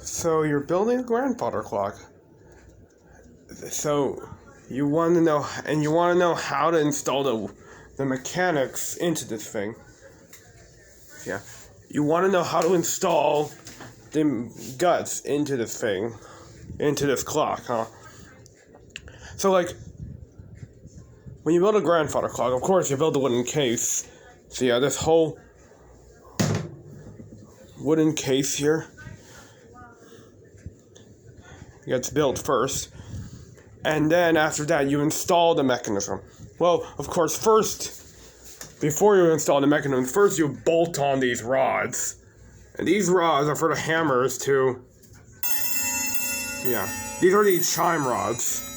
So you're building a grandfather clock. So you want to know how to install the mechanics into this thing. Yeah. You want to know how to install the guts into this thing, into this clock, huh? So like, when you build a grandfather clock, of course you build the wooden case. So yeah, this whole wooden case here gets built first. And then after that, you install the mechanism. Well, of course, before you install the mechanism, first you bolt on these rods. And these rods are for the hammers to... Yeah, these are the chime rods.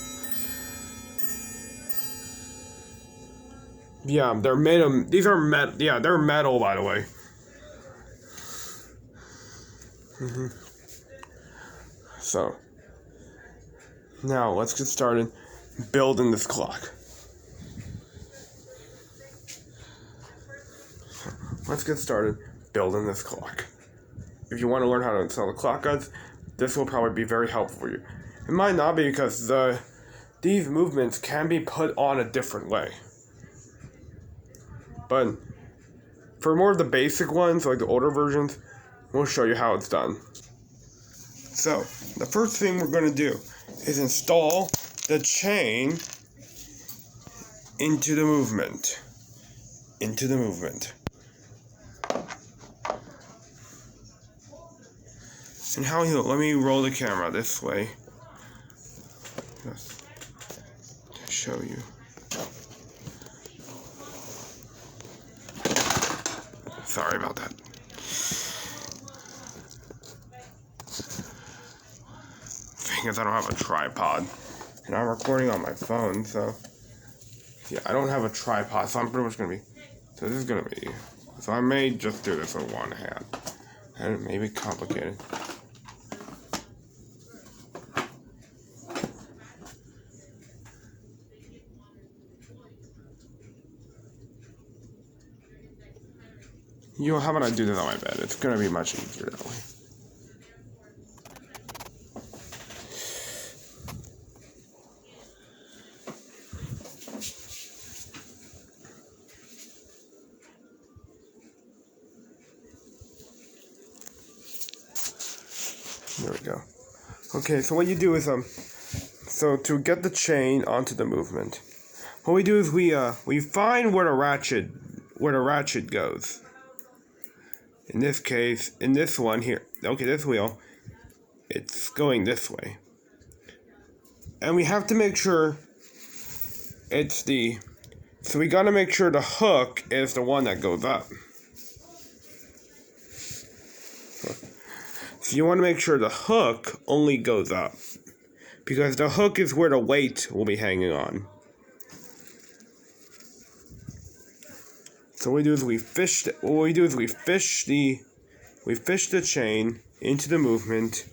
Yeah, they're made of... These are metal. Yeah, they're metal, by the way. So... Now, let's get started building this clock. Let's get started building this clock. If you want to learn how to install the clock guts, this will probably be very helpful for you. It might not be because these movements can be put on a different way. But for more of the basic ones, like the older versions, we'll show you how it's done. So, the first thing we're going to do is install the chain into the movement. And how you let me roll the camera this way. Just to show you. Sorry about that. Because I don't have a tripod, and I'm recording on my phone, so yeah, I don't have a tripod, so I'm pretty much gonna be, so I may just do this with one hand, and it may be complicated. How about I do this on my bed? It's gonna be much easier that way. There we go. Okay, so what you do is so to get the chain onto the movement, what we do is we find where the ratchet goes. In this case, in this one here, okay, this wheel, it's going this way, and we have to make sure so we gotta make sure the hook is the one that goes up. So you want to make sure the hook only goes up, because the hook is where the weight will be hanging on. So what we do is we fish the chain into the movement.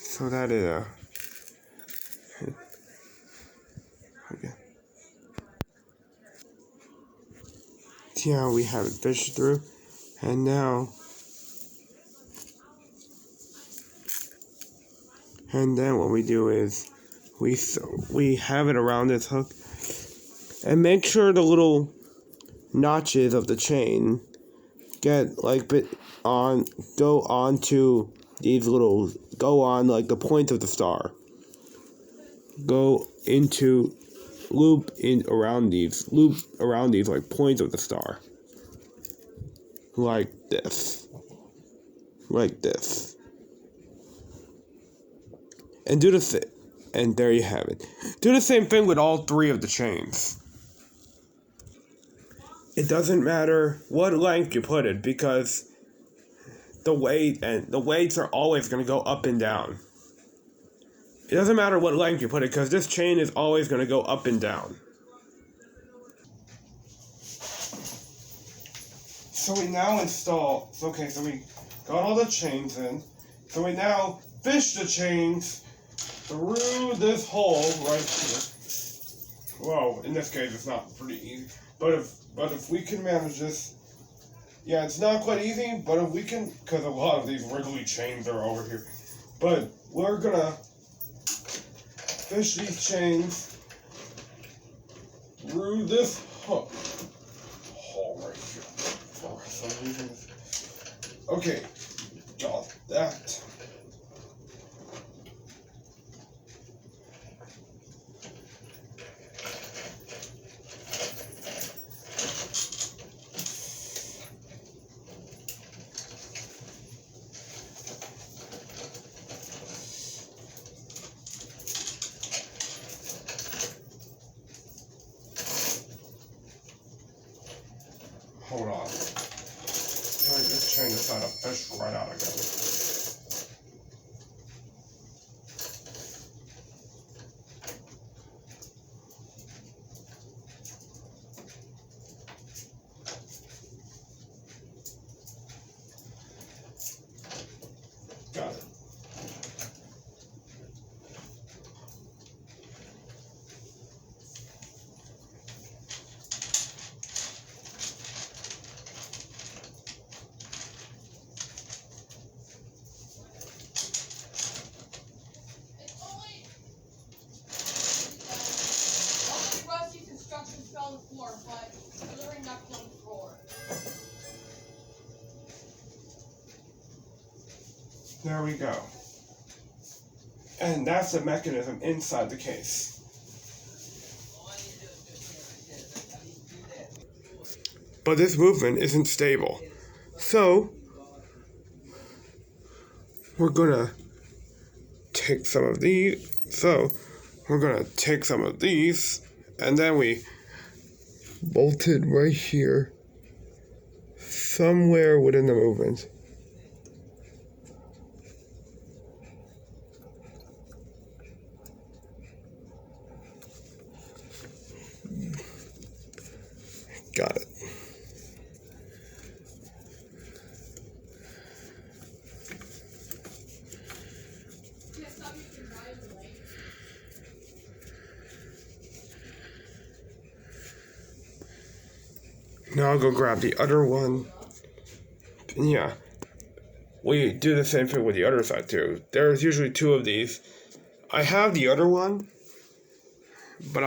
So that is okay. Yeah, we have it fished through, and now, and then what we do is we have it around this hook, and make sure the little notches of the chain go on like the point of the star, loop around these like points of the star, like this, and and there you have it. Do the same thing with all three of the chains. It doesn't matter what length you put it, because the weights are always going to go up and down. It doesn't matter what length you put it, because this chain is always going to go up and down. So we now install... Okay, so we got all the chains in. So we now fish the chains through this hole right here. well, in this case, it's not pretty easy. But if we can manage this, yeah, it's not quite easy. But if we can, because a lot of these wriggly chains are over here. But we're gonna fish these chains through this hook hole right here. For some reason, okay, got that. Hold on. Just chain this out of fish right out again. Got it. On the floor, but delivering knuckles on the floor. There we go. And that's the mechanism inside the case. But this movement isn't stable. So, we're gonna take some of these. And then we bolted right here, somewhere within the movement. Got it. Now I'll go grab the other one. And yeah, we do the same thing with the other side too. There's usually two of these. I have the other one, but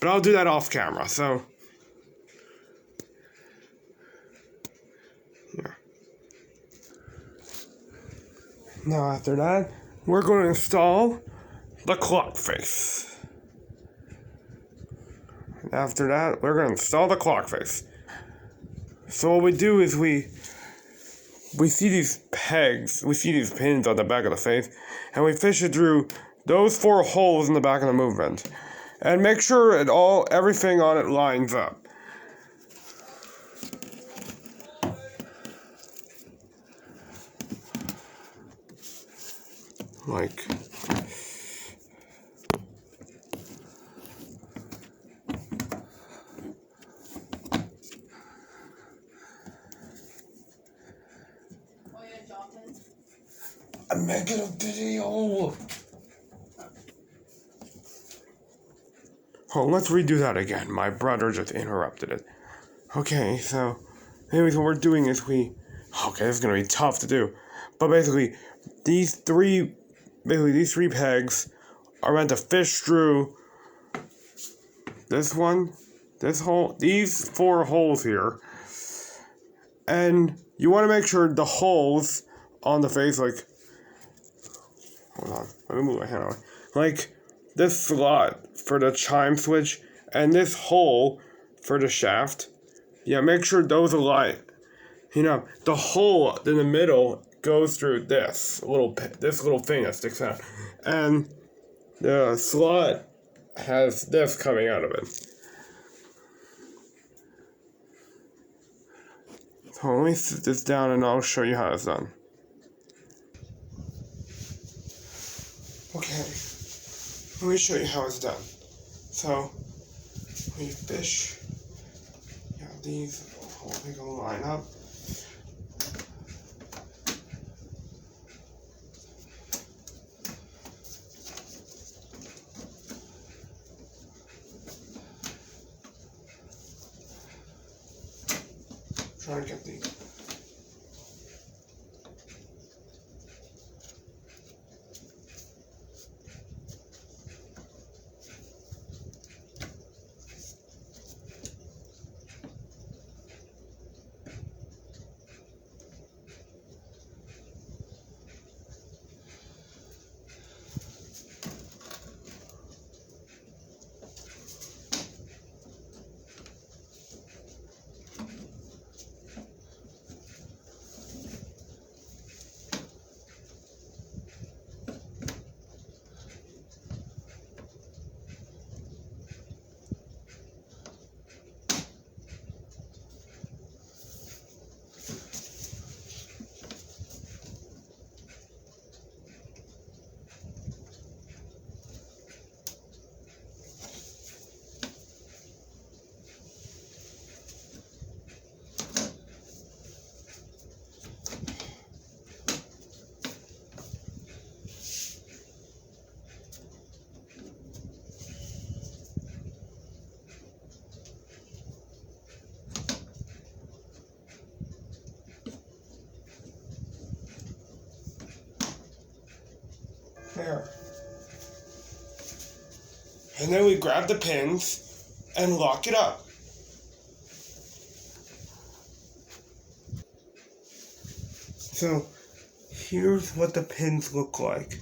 I'll do that off camera. So yeah. Now after that, we're going to install the clock face. After that, we're going to install the clock face. So what we do is we see these pegs, we see these pins on the back of the face, and we fish it through those 4 holes in the back of the movement. And make sure everything on it lines up. Like, I'm making a video. Oh, let's redo that again. My brother just interrupted it. Okay, so anyways, what we're doing is this is gonna be tough to do. But basically, these three pegs are meant to fish through this one, this hole, these 4 holes here. And you want to make sure the holes on the face, like, hold on, let me move my hand away. Like, this slot for the chime switch and this hole for the shaft. Yeah, make sure those align. You know, the hole in the middle goes through this little thing that sticks out. And the slot has this coming out of it. So let me sit this down and I'll show you how it's done. Okay, let me show you how it's done. So, we fish, these holes, they go line up. Try and get these. There. And then we grab the pins and lock it up. So here's what the pins look like.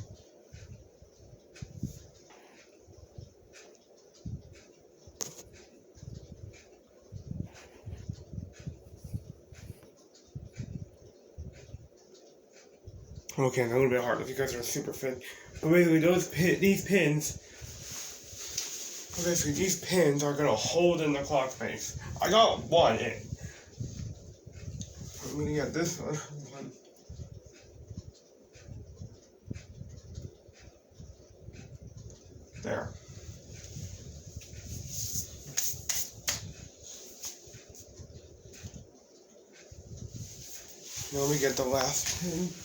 Okay, a little bit hard if you guys are super fit. But basically, these pins are gonna hold in the clock face. I got one in. I'm gonna get this one. There. Now we get the last pin.